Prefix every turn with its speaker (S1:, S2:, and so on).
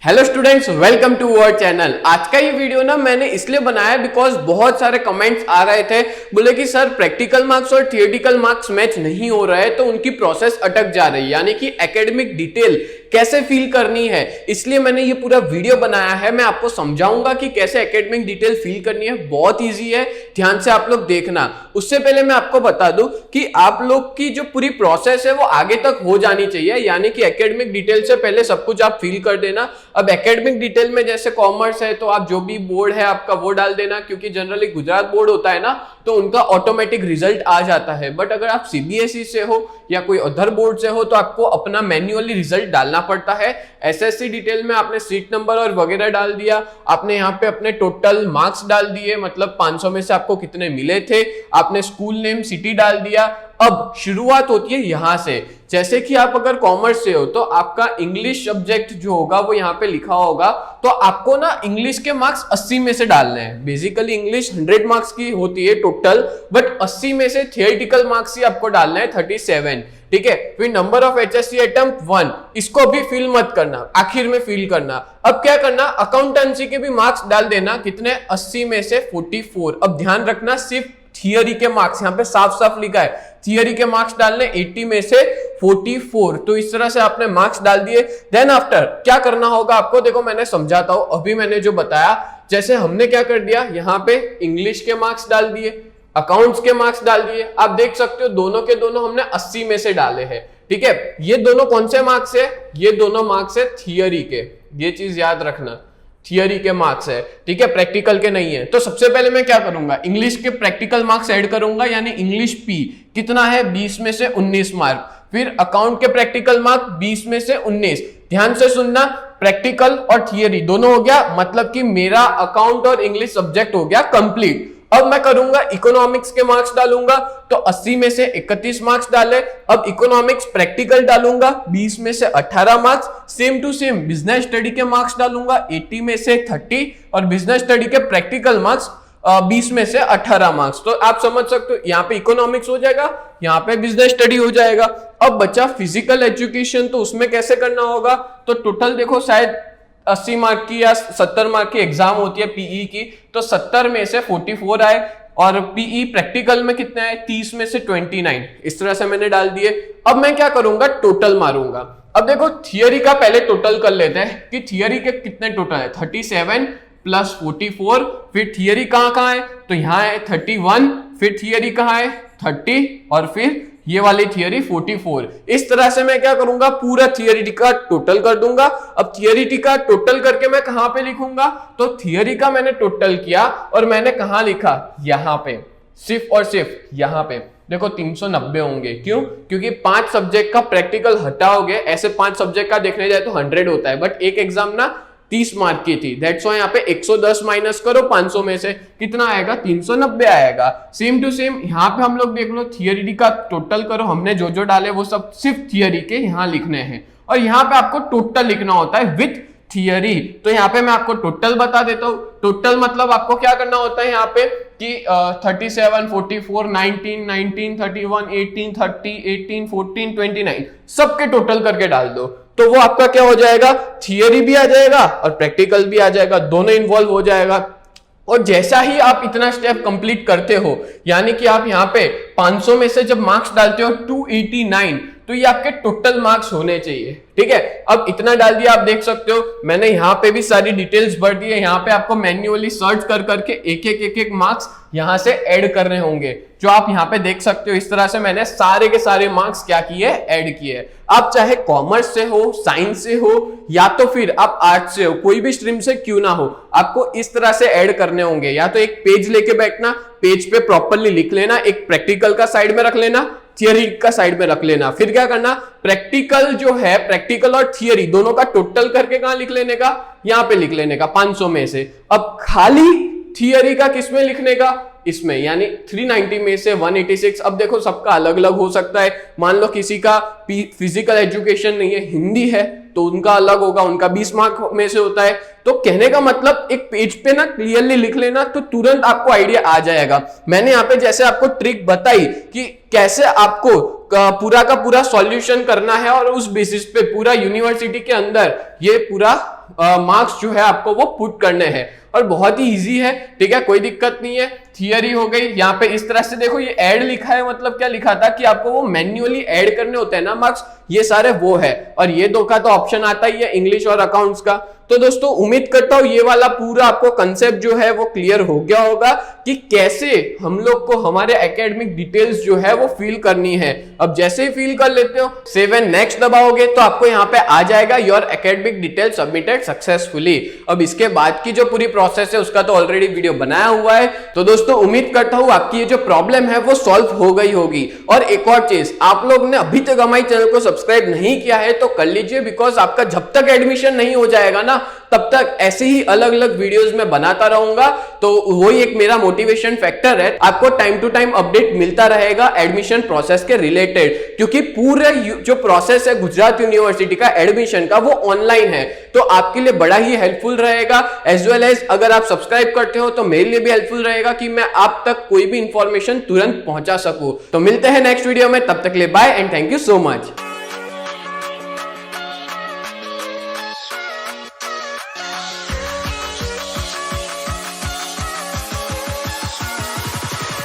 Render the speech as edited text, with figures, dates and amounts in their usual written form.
S1: Hello students, welcome to our channel. आज का ये वीडियो ना मैंने इसलिए बनाया बिकॉज बहुत सारे कमेंट्स आ रहे थे, बोले कि सर प्रैक्टिकल मार्क्स और थियोरेटिकल मार्क्स मैच नहीं हो रहा है तो उनकी प्रोसेस अटक जा रही है, यानी कि एकेडमिक डिटेल कैसे फिल करनी है। इसलिए मैंने ये पूरा वीडियो बनाया है। मैं आपको समझाऊंगा कि कैसे एकेडमिक डिटेल फिल करनी है। बहुत ईजी है, ध्यान से आप लोग देखना। उससे पहले मैं आपको बता दूं कि आप लोग की जो पूरी प्रोसेस है वो आगे तक हो जानी चाहिए, यानी कि एकेडमिक डिटेल से पहले सब कुछ आप फिल कर देना। अब एकेडमिक डिटेल में जैसे कॉमर्स है तो आप जो भी बोर्ड है आपका वो डाल देना, क्योंकि जनरली गुजरात बोर्ड होता है ना तो उनका ऑटोमेटिक रिजल्ट आ जाता है। बट अगर आप सीबीएसई से हो या कोई अदर बोर्ड से हो तो आपको अपना मैन्युअली रिजल्ट डालना पड़ता है। एसएससी डिटेल में आपने सीट नंबर और वगैरह डाल दिया, आपने यहाँ पे अपने टोटल मार्क्स डाल दिए, मतलब 500 में से आपको कितने मिले थे, आपने स्कूल नेम सिटी डाल दिया। अब शुरुआत होती है यहां से। जैसे कि आप अगर कॉमर्स से हो तो आपका इंग्लिश सब्जेक्ट जो होगा वो यहाँ पे लिखा होगा, तो आपको ना इंग्लिश के मार्क्स 80 में से डालने हैं। बेसिकली इंग्लिश 100 मार्क्स की होती है टोटल, बट 80 में से थियोरेटिकल मार्क्स ही आपको डालना है 37, ठीक है। फिर नंबर ऑफ एचएससी अटेम्प्ट 1, इसको भी फिल मत करना, आखिर में फिल करना। अब क्या करना, अकाउंटेंसी के भी मार्क्स डाल देना, कितने 80 में से 44। अब ध्यान रखना सिर्फ थियरी के मार्क्स, यहाँ पे साफ साफ लिखा है थियरी के मार्क्स डालने 80 में से 44। तो इस तरह से आपने मार्क्स डाल दिए। देन आफ्टर क्या करना होगा आपको, देखो मैंने समझाता हूं। अभी मैंने जो बताया, जैसे हमने क्या कर दिया, यहाँ पे इंग्लिश के मार्क्स डाल दिए, अकाउंट्स के मार्क्स डाल दिए। आप देख सकते हो दोनों के दोनों हमने 80 में से डाले हैं, ठीक है। ये दोनों कौन से मार्क्स है, ये दोनों मार्क्स है थियरी के, ये चीज याद रखना, थियरी के मार्क्स है, ठीक है, प्रैक्टिकल के नहीं है। तो सबसे पहले मैं क्या करूंगा, इंग्लिश के प्रैक्टिकल मार्क्स ऐड करूंगा, यानी इंग्लिश पी कितना है 20 में से 19 मार्क। फिर अकाउंट के प्रैक्टिकल मार्क 20 में से 19। ध्यान से सुनना, प्रैक्टिकल और थियरी दोनों हो गया, मतलब कि मेरा अकाउंट और इंग्लिश सब्जेक्ट हो गया कंप्लीट। अब मैं करूंगा इकोनॉमिक्स के मार्क्स डालूंगा, तो 80 में से 31 मार्क्स डाले। अब इकोनॉमिक्स प्रैक्टिकल डालूंगा 20 में से 18 marks. Same to same business study के मार्क्स डालूंगा 80 में से 30, और बिजनेस स्टडी के प्रैक्टिकल मार्क्स 20 में से 18 मार्क्स। तो आप समझ सकते हो, यहाँ पे इकोनॉमिक्स हो जाएगा, यहाँ पे बिजनेस स्टडी हो जाएगा। अब बचा फिजिकल एजुकेशन, तो उसमें कैसे करना होगा, तो टोटल देखो शायद 80 मार्क की या 70 मार्क की एग्जाम होती है पीई की, तो 70 में से 44 आए, और पीई प्रैक्टिकल में कितने आए 30 में से 29। इस तरह से मैंने डाल दिए। अब मैं क्या करूंगा, टोटल मारूंगा। अब देखो थियरी का पहले टोटल कर लेते हैं कि थियरी के कितने टोटल है, 37 प्लस 44। फिर थियरी कहां है, तो यहां है 31, फिर थियरी कहां है 30, और फिर ये वाली थियरी 44। इस तरह से मैं क्या करूंगा, पूरा थियरी का टोटल कर दूंगा। अब थियरी का टोटल करके मैं कहां पे लिखूंगा, तो थियरी का मैंने टोटल किया और मैंने कहां लिखा, यहां पे, सिर्फ और सिर्फ यहां पे। देखो 390 होंगे, क्यों, क्योंकि 5 सब्जेक्ट का प्रैक्टिकल हटाओगे। ऐसे 5 सब्जेक्ट का देखने जाए तो 100 होता है, बट एक एग्जाम ना 30 मार्क की थी, दैट्स व्हाई यहाँ पे 110 माइनस करो 500 में से, कितना आएगा 390 आएगा। सेम टू सेम यहाँ पे हम लोग देख लो, थियरी का टोटल करो, हमने जो जो डाले वो सब सिर्फ थियरी के यहाँ लिखने हैं, और यहाँ पे आपको टोटल लिखना होता है विथ थियरी। तो यहाँ पे मैं आपको टोटल बता देता हूँ। टोटल मतलब आपको क्या करना होता है यहाँ पे कि 37, 44, 19, 19, 31, 18, 30, 18, 14, 29 सबके टोटल करके डाल दो, तो वो आपका क्या हो जाएगा, थियरी भी आ जाएगा और प्रैक्टिकल भी आ जाएगा, दोनों इन्वॉल्व हो जाएगा। और जैसा ही आप इतना स्टेप कंप्लीट करते हो, यानी कि आप यहाँ पे 500 में से जब मार्क्स डालते हो 289, तो ये आपके टोटल मार्क्स होने चाहिए, ठीक है। अब इतना डाल दिया, आप देख सकते हो मैंने यहाँ पे भी सारी डिटेल्स भर दी है। यहाँ पे आपको मैन्युअली सर्च कर करके एक मार्क्स यहाँ से ऐड करने होंगे, जो आप यहाँ पे देख सकते हो। इस तरह से मैंने सारे के सारे मार्क्स क्या किए, ऐड किए। आप चाहे कॉमर्स से हो, साइंस से हो, या तो फिर आप आर्ट्स से हो, कोई भी स्ट्रीम से क्यों ना हो, आपको इस तरह से ऐड करने होंगे। या तो एक पेज लेके बैठना, पेज पे प्रॉपरली लिख लेना, एक प्रैक्टिकल का साइड में रख लेना, थियरी का साइड में रख लेना। फिर क्या करना, प्रैक्टिकल जो है, प्रैक्टिकल और थियरी दोनों का टोटल करके कहां लिख लेने का, यहां पे लिख लेने का 500 में से। अब खाली थियरी का किसमें लिखने का, इसमें, यानी 390 में से 186। अब देखो सबका अलग अलग हो सकता है, मान लो किसी का फिजिकल एजुकेशन नहीं है, हिंदी है, तो उनका अलग होगा, उनका 20 मार्क में से होता है। तो कहने का मतलब एक पेज पे ना क्लियरली लिख लेना तो तुरंत आपको आइडिया आ जाएगा। मैंने यहाँ पे जैसे आपको ट्रिक बताई कि कैसे आपको पूरा का पूरा सॉल्यूशन करना है और उस बेसिस पे पूरा यूनिवर्सिटी के अंदर ये पूरा मार्क्स जो है आपको वो पुट करने हैं और बहुत ही इजी है, ठीक है, कोई दिक्कत नहीं है। थियरी हो गई, यहाँ पे इस तरह से देखो ये ऐड लिखा है, मतलब क्या लिखा था कि आपको वो मैन्युअली ऐड करने होते हैं ना मार्क्स, ये सारे वो है। और ये दो का तो ऑप्शन आता ही है, इंग्लिश और अकाउंट्स का। तो दोस्तों उम्मीद करता हूं ये वाला पूरा आपको कंसेप्ट जो है वो क्लियर हो गया होगा कि कैसे हम लोग को हमारे एकेडमिक डिटेल्स जो है वो फिल करनी है। अब जैसे ही फिल कर लेते हो, सेव एंड नेक्स्ट दबाओगे तो आपको यहाँ पे आ जाएगा your academic detail submitted successfully. अब इसके बाद की जो पूरी प्रोसेस है उसका तो ऑलरेडी वीडियो बनाया हुआ है। तो दोस्तों उम्मीद करता हूं आपकी ये जो प्रॉब्लम है वो सॉल्व हो गई होगी। और एक और चीज, आप लोग ने अभी तक हमारे चैनल को सब्सक्राइब नहीं किया है तो कर लीजिए, बिकॉज आपका जब तक एडमिशन नहीं हो जाएगा ना तब तक ऐसे ही अलग अलग वीडियोस में बनाता रहूंगा। तो वही एक मेरा मोटिवेशन फैक्टर है, आपको टाइम टू टाइम अपडेट मिलता रहेगा एडमिशन प्रोसेस के रिलेटेड, क्योंकि पूरा जो प्रोसेस है गुजरात यूनिवर्सिटी का एडमिशन का वो ऑनलाइन है। तो आपके लिए बड़ा ही हेल्पफुल रहेगा, एज वेल एज अगर आप सब्सक्राइब करते हो तो मेरे लिए भी हेल्पफुल रहेगा कि मैं आप तक कोई भी इंफॉर्मेशन तुरंत पहुंचा सकूं। तो मिलते हैं नेक्स्ट वीडियो में, तब तक के लिए bye and thank you so much.